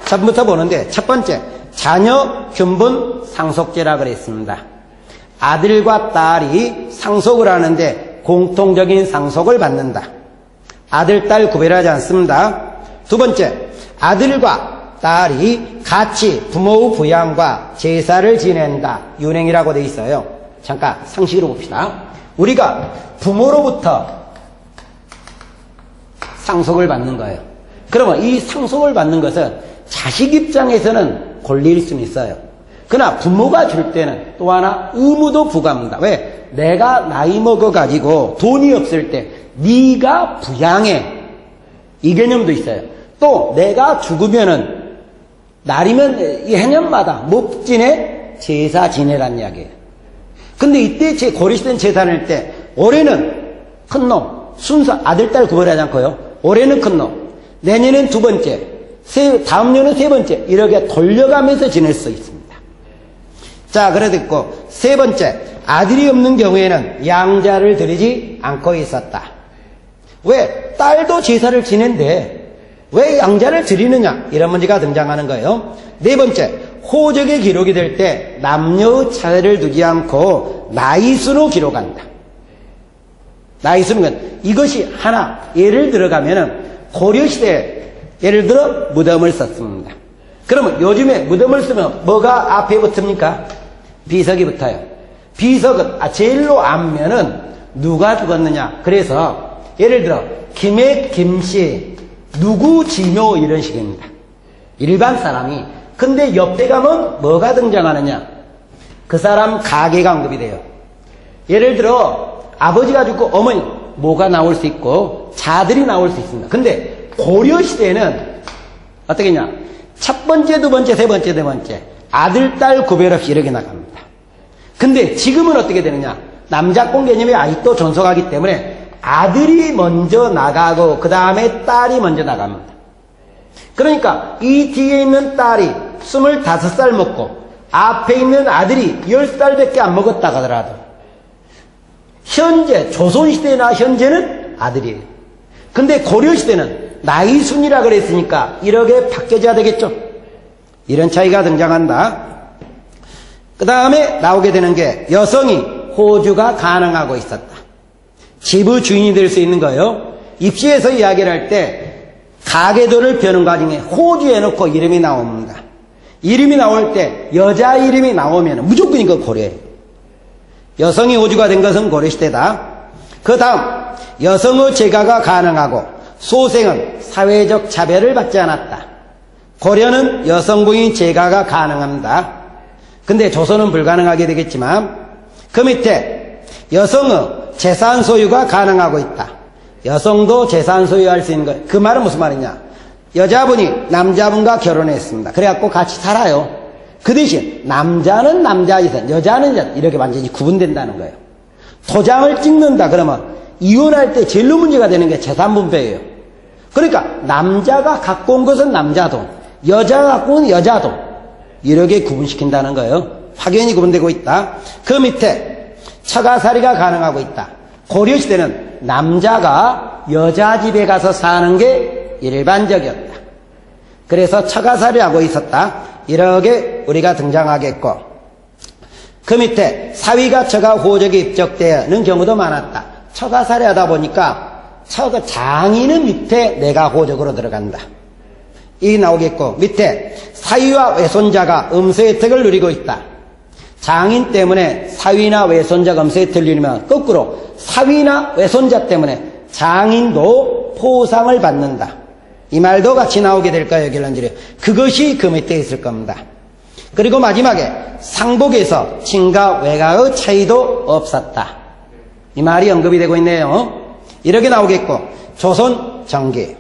처음부터 보는데 첫 번째, 자녀 균분 상속제라 그랬습니다. 아들과 딸이 상속을 하는데 공통적인 상속을 받는다. 아들, 딸 구별하지 않습니다. 두 번째, 아들과 딸이 같이 부모의 부양과 제사를 지낸다. 윤행이라고 돼 있어요. 잠깐 상식으로 봅시다. 우리가 부모로부터 상속을 받는 거예요. 그러면 이 상속을 받는 것은 자식 입장에서는 권리일 수는 있어요. 그러나 부모가 줄 때는 또 하나 의무도 부과합니다. 왜? 내가 나이 먹어가지고 돈이 없을 때 네가 부양해. 이 개념도 있어요. 또 내가 죽으면은 날이면 이 해년마다 목진에 제사 지내란 이야기예요. 근데 이때 고려시대는 제사를 할 때 올해는 큰 놈, 순서 아들, 딸 구별하지 않고요. 올해는 큰 놈, 내년엔 두 번째, 다음 년은 세 번째 이렇게 돌려가면서 지낼 수 있습니다. 자, 그래 됐고 세 번째, 아들이 없는 경우에는 양자를 드리지 않고 있었다. 왜? 딸도 제사를 지낸데 왜 양자를 드리느냐? 이런 문제가 등장하는 거예요. 네 번째, 호적에 기록이 될 때 남녀의 차이를 두지 않고 나이순으로 기록한다. 나이순은 이것이 하나 예를 들어가면은 고려시대 예를 들어 무덤을 썼습니다. 그러면 요즘에 무덤을 쓰면 뭐가 앞에 붙습니까? 비석이 붙어요. 비석은 제일로 앞면은 누가 죽었느냐. 그래서 예를 들어 김해, 김씨, 누구 지묘 이런 식입니다. 일반 사람이. 근데 옆에 가면 뭐가 등장하느냐. 그 사람 가계가 언급이 돼요. 예를 들어 아버지가 죽고 어머니 뭐가 나올 수 있고 자들이 나올 수 있습니다. 근데 고려시대는 어떻게 했냐. 첫 번째, 두 번째, 세 번째, 네 번째 아들, 딸 구별 없이 이렇게 나갑니다. 근데 지금은 어떻게 되느냐. 남자권 개념이 아직도 존속하기 때문에 아들이 먼저 나가고 그 다음에 딸이 먼저 나갑니다. 그러니까 이 뒤에 있는 딸이 25살 먹고 앞에 있는 아들이 10살밖에 안 먹었다 하더라도 현재 조선시대나 현재는 아들이에요. 근데 고려시대는 나이순이라 그랬으니까 이렇게 바뀌어져야 되겠죠. 이런 차이가 등장한다. 그 다음에 나오게 되는 게 여성이 호주가 가능하고 있었다. 집의 주인이 될 수 있는 거예요. 입시에서 이야기를 할 때 가계도를 펴는 과정에 호주에 놓고 이름이 나옵니다. 이름이 나올 때 여자 이름이 나오면 무조건 이거 고려해요. 여성이 오주가 된 것은 고려시대다. 그 다음 여성의 제가가 가능하고 소생은 사회적 차별을 받지 않았다. 고려는 여성부인 제가가 가능합니다. 근데 조선은 불가능하게 되겠지만 그 밑에 여성의 재산 소유가 가능하고 있다. 여성도 재산 소유할 수 있는 것. 그 말은 무슨 말이냐? 여자분이 남자분과 결혼했습니다. 그래갖고 같이 살아요. 그 대신 남자는 남자 재산, 여자는 여자, 이렇게 완전히 구분된다는 거예요. 도장을 찍는다 그러면 이혼할 때 제일 문제가 되는 게 재산 분배예요. 그러니까 남자가 갖고 온 것은 남자 돈, 여자가 갖고 온 여자 돈, 이렇게 구분시킨다는 거예요. 확연히 구분되고 있다. 그 밑에 처가살이가 가능하고 있다. 고려시대는 남자가 여자 집에 가서 사는 게 일반적이었다. 그래서 처가살이하고 있었다. 이렇게 우리가 등장하겠고, 그 밑에 사위가 처가 호적에 입적되는 경우도 많았다. 처가살이 하다 보니까 장인은 밑에 내가 호적으로 들어간다. 이 나오겠고, 밑에 사위와 외손자가 음수 혜택을 누리고 있다. 장인 때문에 사위나 외손자가 음수 혜택을 누리면 거꾸로 사위나 외손자 때문에 장인도 포상을 받는다. 이 말도 같이 나오게 될 거예요, 결론적으로. 그것이 그 밑에 있을 겁니다. 그리고 마지막에 상복에서 친가 외가의 차이도 없었다. 이 말이 언급이 되고 있네요. 이렇게 나오겠고, 조선 정기.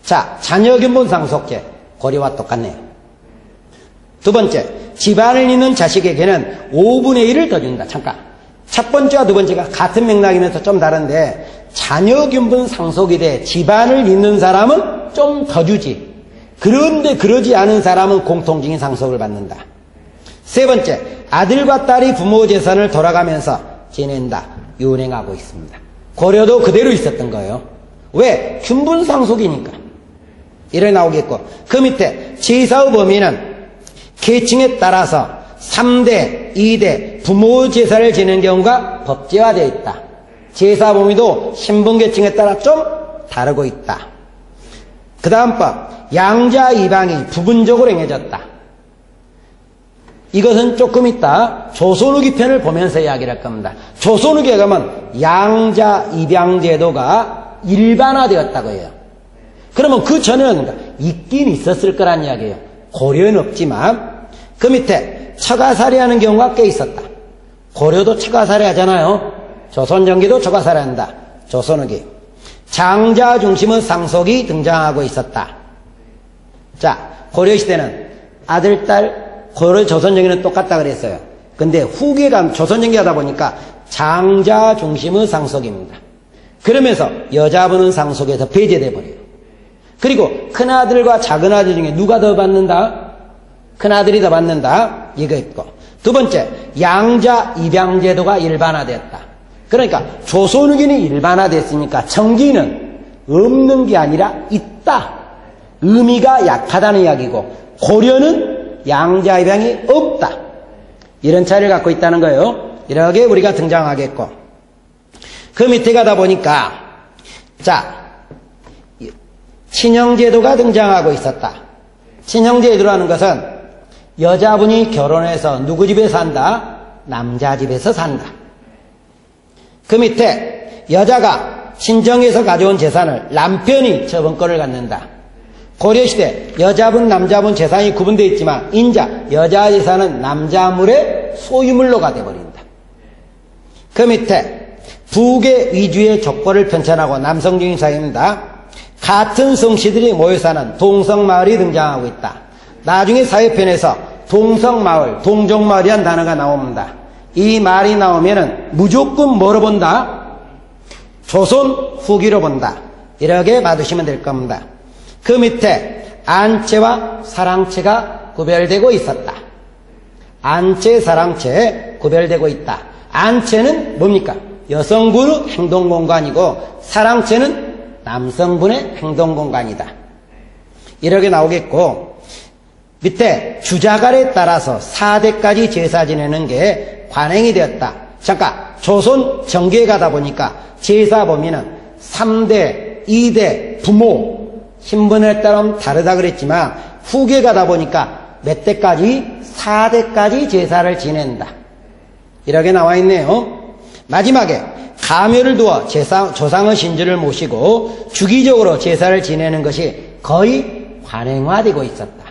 자, 자녀균분 상속제. 고려와 똑같네요. 두 번째, 집안을 잇는 자식에게는 5분의 1을 더 준다. 잠깐. 첫 번째와 두 번째가 같은 맥락이면서 좀 다른데, 자녀균분 상속이 돼 집안을 잇는 사람은 좀 더 주지. 그런데 그러지 않은 사람은 공통적인 상속을 받는다. 세 번째, 아들과 딸이 부모 재산을 돌아가면서 지낸다. 운행하고 있습니다. 고려도 그대로 있었던 거예요. 왜? 균분 상속이니까. 이래 나오겠고, 그 밑에 제사의 범위는 계층에 따라서 3대, 2대 부모 제사를 지내는 경우가 법제화되어 있다. 제사 범위도 신분계층에 따라 좀 다르고 있다. 그 다음 법, 양자 이방이 부분적으로 행해졌다. 이것은 조금 있다 조선 후기 편을 보면서 이야기를 할 겁니다. 조선 후기에 가면 양자 입양 제도가 일반화되었다고 해요. 그러면 그 전에는 있긴 있었을 거란 이야기예요. 고려는 없지만 그 밑에 처가살이 하는 경우가 꽤 있었다. 고려도 처가살이 하잖아요. 조선전기도 처가살이 한다. 조선 후기. 장자 중심의 상속이 등장하고 있었다. 자, 고려시대는 아들, 딸, 고려 조선전기는 똑같다 그랬어요. 근데 후기에 가면 조선전기 하다 보니까 장자 중심의 상속입니다. 그러면서 여자분은 상속에서 배제돼 버려요. 그리고 큰아들과 작은아들 중에 누가 더 받는다? 큰아들이 더 받는다. 이거 있고. 두 번째, 양자 입양제도가 일반화되었다. 그러니까 조선후기는 일반화됐으니까 정기는 없는 게 아니라 있다. 의미가 약하다는 이야기고, 고려는 양자 입양이 없다. 이런 차이를 갖고 있다는 거예요. 이렇게 우리가 등장하겠고, 그 밑에 가다 보니까 자, 친형제도가 등장하고 있었다. 친형제도라는 것은 여자분이 결혼해서 누구 집에 산다? 남자 집에서 산다. 그 밑에 여자가 친정에서 가져온 재산을 남편이 처분권을 갖는다. 고려시대 여자분 남자분 재산이 구분되어 있지만 인자 여자 재산은 남자물의 소유물로가 되어버린다. 그 밑에 부계 위주의 족보를 편찬하고 남성적인 사회입니다. 같은 성씨들이 모여 사는 동성마을이 등장하고 있다. 나중에 사회편에서 동성마을, 동족마을이란 단어가 나옵니다. 이 말이 나오면은 무조건 뭐로 본다? 조선 후기로 본다. 이렇게 봐두시면 될 겁니다. 그 밑에 안채와 사랑채가 구별되고 있었다. 안채, 사랑채 구별되고 있다. 안채는 뭡니까? 여성분의 행동공간이고 사랑채는 남성분의 행동공간이다. 이렇게 나오겠고, 밑에 주자갈에 따라서 4대까지 제사 지내는 게 관행이 되었다. 잠깐, 조선 정기에 가다 보니까 제사 범위는 3대, 2대, 부모, 신분에 따라 다르다 그랬지만 후기에 가다 보니까 몇 대까지? 4대까지 제사를 지낸다. 이렇게 나와 있네요. 마지막에 가묘를 두어 조상의 신주를 모시고 주기적으로 제사를 지내는 것이 거의 관행화되고 있었다.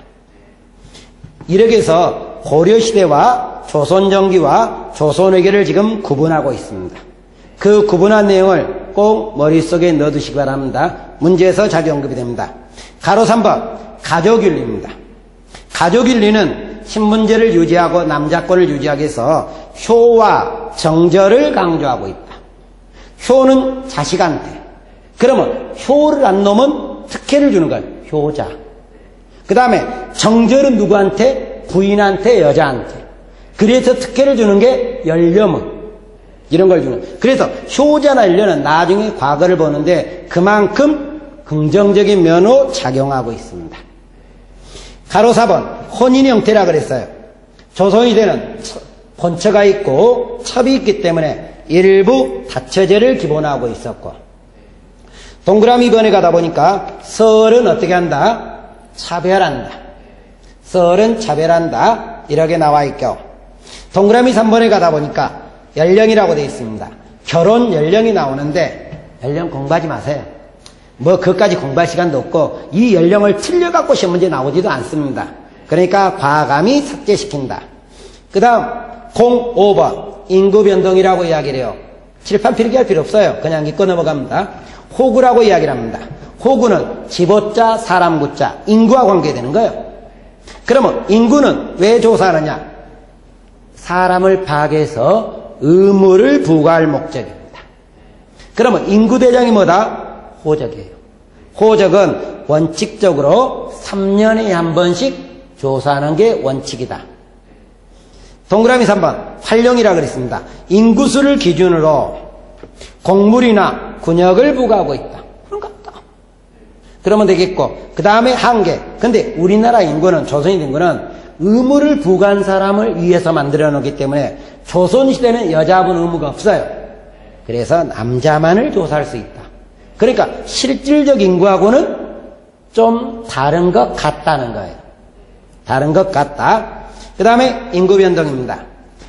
이렇게 해서 고려시대와 조선정기와 조선외교를 지금 구분하고 있습니다. 그 구분한 내용을 꼭 머릿속에 넣어두시기 바랍니다. 문제에서 자주 언급이 됩니다. 가로 3번 가족윤리입니다. 가족윤리는 신분제를 유지하고 남자권을 유지하기 위해서 효와 정절을 강조하고 있다. 효는 자식한테, 그러면 효를 안 놓으면 특혜를 주는 거예요. 효자. 그 다음에 정절은 누구한테? 부인한테, 여자한테. 그래서 특혜를 주는 게 연렴은 이런 걸 주는. 그래서 효자나 연렴은 나중에 과거를 보는데 그만큼 긍정적인 면으로 작용하고 있습니다. 가로 4번 혼인 형태라 그랬어요. 조선시대는 본처가 있고 첩이 있기 때문에 일부 다처제를 기본하고 있었고, 동그라미 2번에 가다 보니까 설은 어떻게 한다? 차별한다. 설은 차별한다. 이렇게 나와 있고, 동그라미 3번에 가다 보니까 연령이라고 되어 있습니다. 결혼 연령이 나오는데 연령 공부하지 마세요. 뭐 그것까지 공부할 시간도 없고 이 연령을 틀려갖고 시험 문제 나오지도 않습니다. 그러니까 과감히 삭제시킨다. 그 다음 05번 인구변동이라고 이야기를 해요. 칠판 필기할 필요 없어요. 그냥 읽고 넘어갑니다. 호구라고 이야기를 합니다. 호구는 집어자 사람 구자 인구와 관계되는 거예요. 그러면 인구는 왜 조사하느냐? 사람을 파악해서 의무를 부과할 목적입니다. 그러면 인구대장이 뭐다? 호적이에요. 호적은 원칙적으로 3년에 한 번씩 조사하는 게 원칙이다. 동그라미 3번 활용이라고 그랬습니다. 인구수를 기준으로 곡물이나 군역을 부과하고 있다. 그런 것 같다. 그러면 되겠고, 그 다음에 한계. 근데 우리나라 인구는, 조선의 인구는 의무를 부과한 사람을 위해서 만들어 놓기 때문에 조선시대는 여자분 의무가 없어요. 그래서 남자만을 조사할 수 있다. 그러니까 실질적 인구하고는 좀 다른 것 같다는 거예요. 다른 것 같다. 그 다음에 인구변동입니다.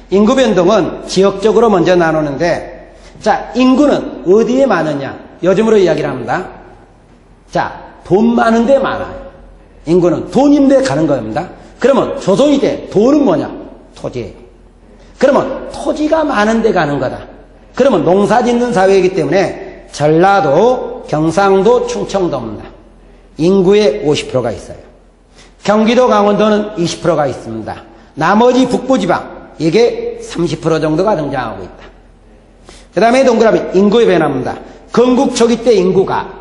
인구변동은 지역적으로 먼저 나누는데, 자, 인구는 어디에 많으냐? 요즘으로 이야기를 합니다. 자, 돈 많은 데 많아요. 인구는 돈 있는 데 가는 겁니다. 그러면 조선시대 돈은 뭐냐? 토지예요. 그러면 토지가 많은 데 가는 거다. 그러면 농사 짓는 사회이기 때문에 전라도, 경상도, 충청도입니다. 인구의 50%가 있어요. 경기도, 강원도는 20%가 있습니다. 나머지 북부지방, 이게 30% 정도가 등장하고 있다. 그 다음에 동그라미 인구의 변화입니다. 건국 초기 때 인구가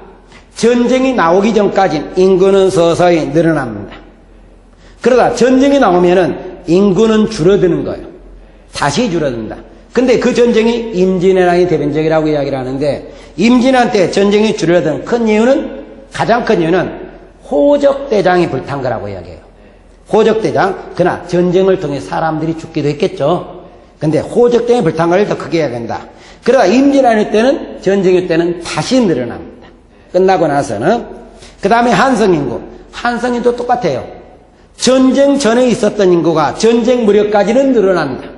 전쟁이 나오기 전까지 인구는 서서히 늘어납니다. 그러다 전쟁이 나오면은 인구는 줄어드는 거예요. 다시 줄어든다. 근데 그 전쟁이 임진왜란이 대변적이라고 이야기를 하는데, 임진왜란 때 전쟁이 줄어든 큰 이유는, 가장 큰 이유는 호적대장이 불탄 거라고 이야기해요. 호적대장. 그러나 전쟁을 통해 사람들이 죽기도 했겠죠. 근데 호적대장이 불탄 걸 더 크게 해야 된다. 그러다 임진왜란 때는, 전쟁일 때는 다시 늘어납니다. 끝나고 나서는. 그 다음에 한성인구. 한성인도 똑같아요. 전쟁 전에 있었던 인구가 전쟁 무렵까지는 늘어난다.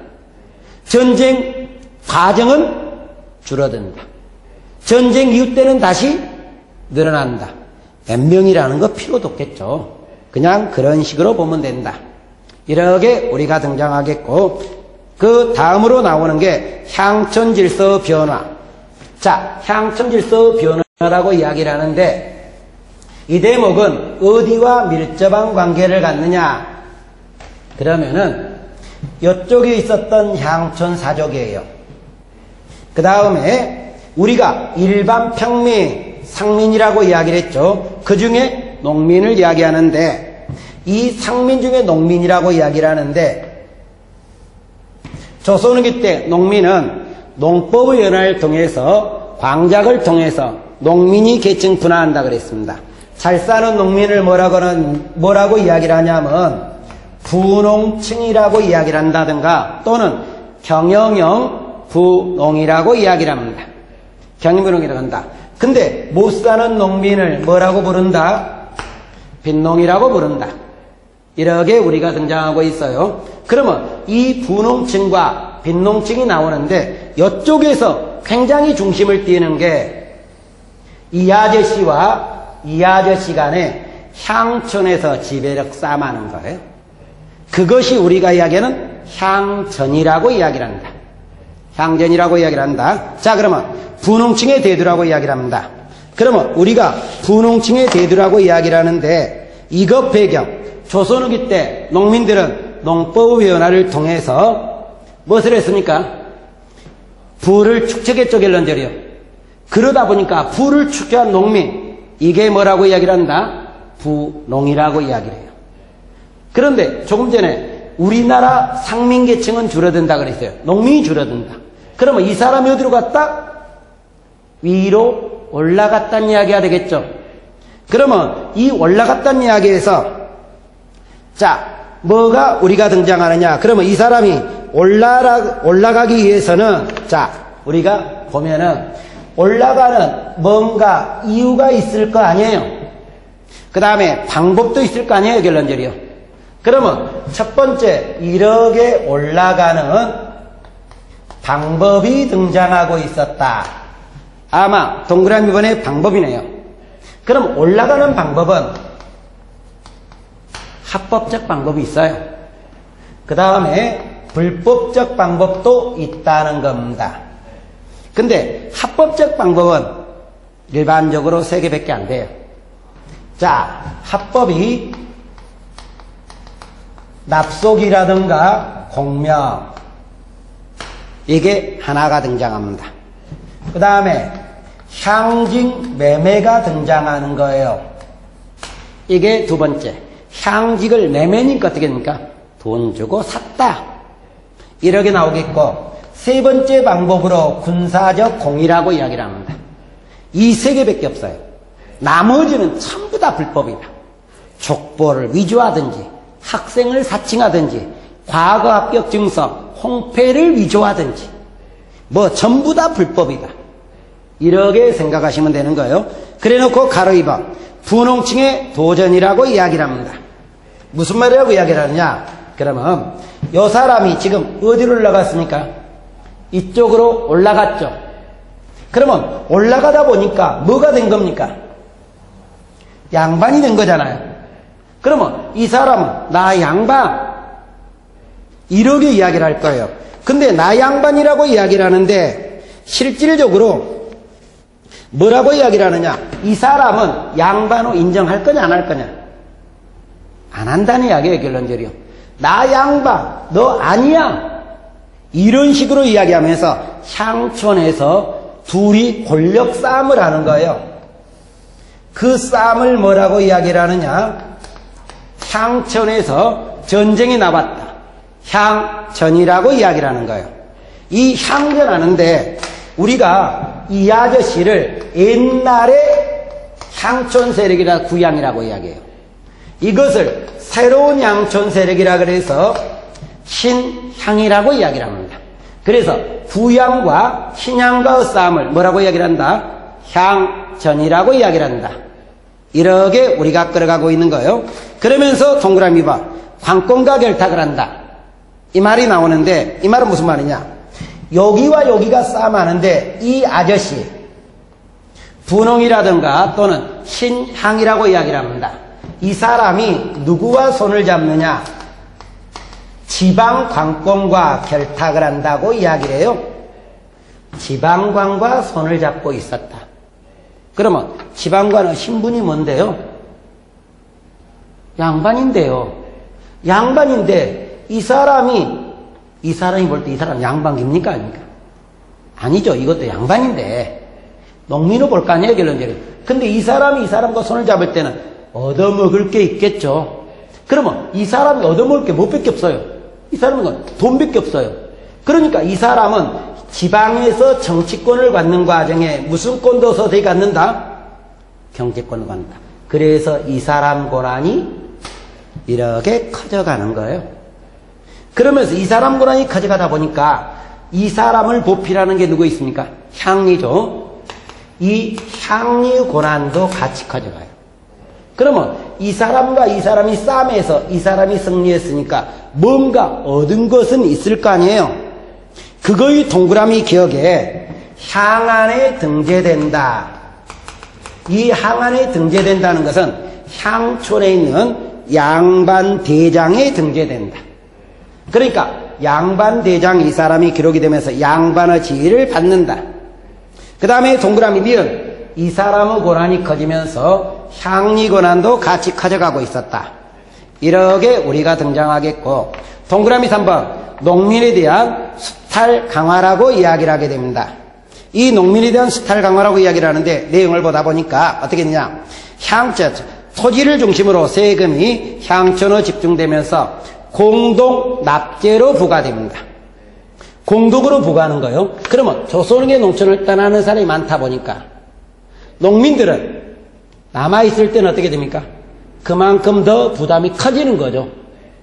전쟁 과정은 줄어든다. 전쟁 이후 때는 다시 늘어난다. 몇 명이라는 거 필요도 없겠죠. 그냥 그런 식으로 보면 된다. 이렇게 우리가 등장하겠고, 그 다음으로 나오는 게 향천질서 변화. 자, 향천질서 변화라고 이야기를 하는데, 이 대목은 어디와 밀접한 관계를 갖느냐? 그러면은 이쪽에 있었던 향촌사족이에요. 그 다음에 우리가 일반 평민, 상민이라고 이야기를 했죠. 그 중에 농민을 이야기하는데, 이 상민 중에 농민이라고 이야기를 하는데, 조선후기 때 농민은 농법의 연화를 통해서, 광작을 통해서 농민이 계층 분화한다 그랬습니다. 잘 사는 농민을 뭐라고 이야기를 하냐면 부농층이라고 이야기를 한다든가, 또는 경영형 부농이라고 이야기를 합니다. 경영부농이라고 한다. 근데 못 사는 농민을 뭐라고 부른다? 빈농이라고 부른다. 이렇게 우리가 등장하고 있어요. 그러면 이 부농층과 빈농층이 나오는데 이쪽에서 굉장히 중심을 띄는 게 이 아저씨와 이 아저씨 간에 향촌에서 지배력 싸움하는 거예요. 그것이 우리가 이야기하는 향전이라고 이야기를 한다. 향전이라고 이야기를 한다. 자, 그러면 분홍층의 대두라고 이야기를 합니다. 그러면 우리가 분홍층의 대두라고 이야기를 하는데 이것 배경, 조선 후기 때 농민들은 농법위원회를 통해서 무엇을 했습니까? 부를 축척했죠, 결론적이요. 그러다 보니까 부를 축척한 농민, 이게 뭐라고 이야기를 한다? 부농이라고 이야기를 해요. 그런데 조금 전에 우리나라 상민계층은 줄어든다 그랬어요. 농민이 줄어든다. 그러면 이 사람이 어디로 갔다? 위로 올라갔다는 이야기가 되겠죠. 그러면 이 올라갔다는 이야기에서 자, 뭐가 우리가 등장하느냐? 그러면 이 사람이 올라가기 위해서는 자, 우리가 보면은 올라가는 뭔가 이유가 있을 거 아니에요. 그 다음에 방법도 있을 거 아니에요, 결론적이요. 그러면 첫 번째 이렇게 올라가는 방법이 등장하고 있었다. 아마 동그라미 번의 방법이네요. 그럼 올라가는 방법은 합법적 방법이 있어요. 그 다음에 불법적 방법도 있다는 겁니다. 근데 합법적 방법은 일반적으로 3개밖에 안 돼요. 자, 합법이 납속이라든가 공명, 이게 하나가 등장합니다. 그 다음에 향직 매매가 등장하는 거예요. 이게 두 번째. 향직을 매매니까 어떻게 됩니까? 돈 주고 샀다. 이렇게 나오겠고, 세 번째 방법으로 군사적 공이라고 이야기를 합니다. 이 3개밖에 없어요. 나머지는 전부 다 불법이다. 족보를 위조하든지, 학생을 사칭하든지, 과거 합격 증서, 홍패를 위조하든지, 뭐 전부 다 불법이다. 이렇게 생각하시면 되는 거예요. 그래놓고 가로입어 분홍층의 도전이라고 이야기를 합니다. 무슨 말이라고 이야기를 하느냐? 그러면 이 사람이 지금 어디로 올라갔습니까? 이쪽으로 올라갔죠. 그러면 올라가다 보니까 뭐가 된 겁니까? 양반이 된 거잖아요. 그러면 이 사람은 나 양반 이렇게 이야기를 할 거예요. 근데 나 양반이라고 이야기를 하는데 실질적으로 뭐라고 이야기를 하느냐? 이 사람은 양반으로 인정할 거냐 안 할 거냐? 안 한다는 이야기예요, 결론적으로. 나 양반, 너 아니야. 이런 식으로 이야기하면서 향촌에서 둘이 권력 싸움을 하는 거예요. 그 싸움을 뭐라고 이야기를 하느냐? 향촌에서 전쟁이 나왔다. 향전이라고 이야기를 하는 거예요. 이 향전 하는데 우리가 이 아저씨를 옛날에 향촌 세력이라 구양이라고 이야기해요. 이것을 새로운 향촌 세력이라 그래서 신향이라고 이야기를 합니다. 그래서 구양과 신향과의 싸움을 뭐라고 이야기를 한다? 향전이라고 이야기를 한다. 이렇게 우리가 끌어가고 있는 거예요. 그러면서 동그라미 봐. 관건과 결탁을 한다. 이 말이 나오는데 이 말은 무슨 말이냐? 여기와 여기가 싸움하는데 이 아저씨 분홍이라든가 또는 신향이라고 이야기를 합니다. 이 사람이 누구와 손을 잡느냐? 지방관권과 결탁을 한다고 이야기를 해요. 지방관과 손을 잡고 있었다. 그러면 지방관의 신분이 뭔데요? 양반인데요. 양반인데 이 사람이 볼 때 이 사람 양반입니까 아닙니까? 아니죠. 이것도 양반인데 농민으로 볼 거 아니에요, 결론적으로. 근데 이 사람이 이 사람과 손을 잡을 때는 얻어먹을 게 있겠죠. 그러면 이 사람이 얻어먹을 게 뭐밖에 없어요. 이 사람은 돈밖에 없어요. 그러니까 이 사람은 지방에서 정치권을 갖는 과정에 무슨 권도 서서히 갖는다? 경제권을 갖는다. 그래서 이 사람 권한이 이렇게 커져가는 거예요. 그러면서 이 사람 권한이 커져가다 보니까 이 사람을 보필하는 게 누구 있습니까? 향리죠. 이 향리 권한도 같이 커져가요. 그러면 이 사람과 이 사람이 싸움에서 이 사람이 승리했으니까 뭔가 얻은 것은 있을 거 아니에요. 그거의 동그라미 기억에 향안에 등재된다. 이 향안에 등재된다는 것은 향촌에 있는 양반대장에 등재된다. 그러니까 양반대장 이 사람이 기록이 되면서 양반의 지위를 받는다. 그 다음에 동그라미 미은 이 사람의 권한이 커지면서 향리 권한도 같이 커져가고 있었다. 이렇게 우리가 등장하겠고, 동그라미 3번 농민에 대한 수탈 강화라고 이야기를 하게 됩니다. 이 농민에 대한 수탈 강화라고 이야기를 하는데 내용을 보다 보니까 어떻게 했느냐, 향촌, 토지를 중심으로 세금이 향촌에 집중되면서 공동 납제로 부과됩니다. 공동으로 부과하는 거예요. 그러면 조선의 농촌을 떠나는 사람이 많다 보니까 농민들은 남아있을 때는 어떻게 됩니까? 그만큼 더 부담이 커지는 거죠.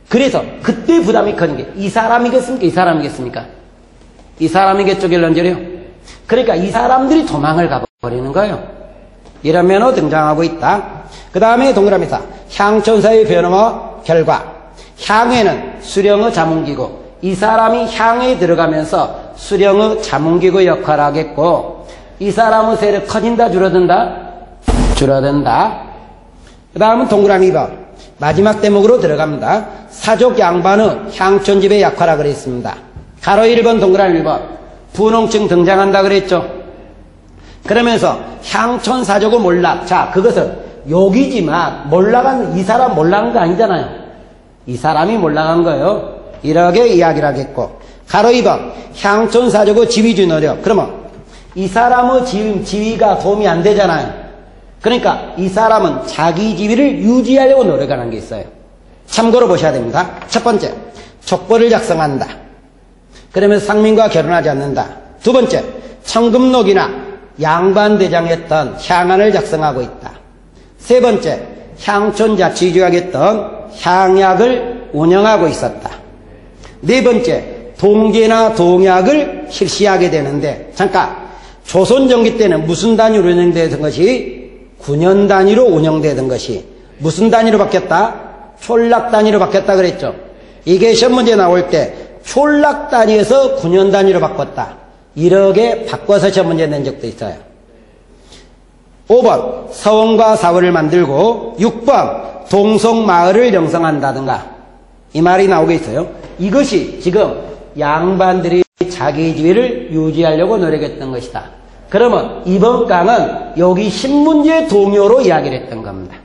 그래서 그때 부담이 커진 게 이 사람이겠습니까? 이 사람이겠습니까? 이 사람이겠죠, 결론적으로요. 그러니까 이 사람들이 도망을 가버리는 거예요. 이런 면허 등장하고 있다. 그 다음에 동그라미 4 향촌사의 변화와 결과. 향에는 수령의 자문기구, 이 사람이 향에 들어가면서 수령의 자문기구 역할을 하겠고, 이 사람의 세력 커진다 줄어든다? 줄어든다. 그 다음은 동그라미 2번 마지막 대목으로 들어갑니다. 사족 양반의 향촌집의 역할을 그랬습니다. 가로 1번 동그라미 1번 분홍층 등장한다 그랬죠. 그러면서 향촌 사족의 몰락, 자 그것은 욕이지만 몰락한 이 사람 몰락한 거 아니잖아요. 이 사람이 몰락한 거예요. 이렇게 이야기를 하겠고, 가로 2번 향촌 사족의 지위주 노력. 그러면 이 사람의 지위가 도움이 안 되잖아요. 그러니까 이 사람은 자기 지위를 유지하려고 노력하는 게 있어요. 참고로 보셔야 됩니다. 첫 번째, 족보를 작성한다. 그러면서 상민과 결혼하지 않는다. 두 번째, 청금록이나 양반대장이었던 향안을 작성하고 있다. 세 번째, 향촌 자치주의하겠던 향약을 운영하고 있었다. 네 번째, 동계나 동약을 실시하게 되는데, 잠깐, 조선 정기 때는 무슨 단위로 운영되던 것이 9년 단위로 운영되던 것이 무슨 단위로 바뀌었다? 촌락 단위로 바뀌었다 그랬죠. 이게 시험 문제 나올 때 촌락 단위에서 9년 단위로 바꿨다. 이렇게 바꿔서 시험 문제 낸 적도 있어요. 5번 서원과 사원을 만들고, 6번 동성마을을 형성한다든가, 이 말이 나오게 있어요. 이것이 지금 양반들이 자기 지위를 유지하려고 노력했던 것이다. 그러면 이번 강은 여기 신문제 동요로 이야기를 했던 겁니다.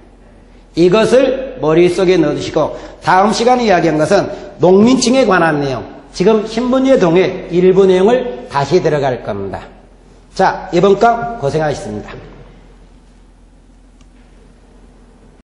이것을 머릿속에 넣어두시고 다음 시간에 이야기한 것은 농민층에 관한 내용, 지금 신문제 동요의 일부 내용을 다시 들어갈 겁니다. 자, 이번 강 고생하셨습니다.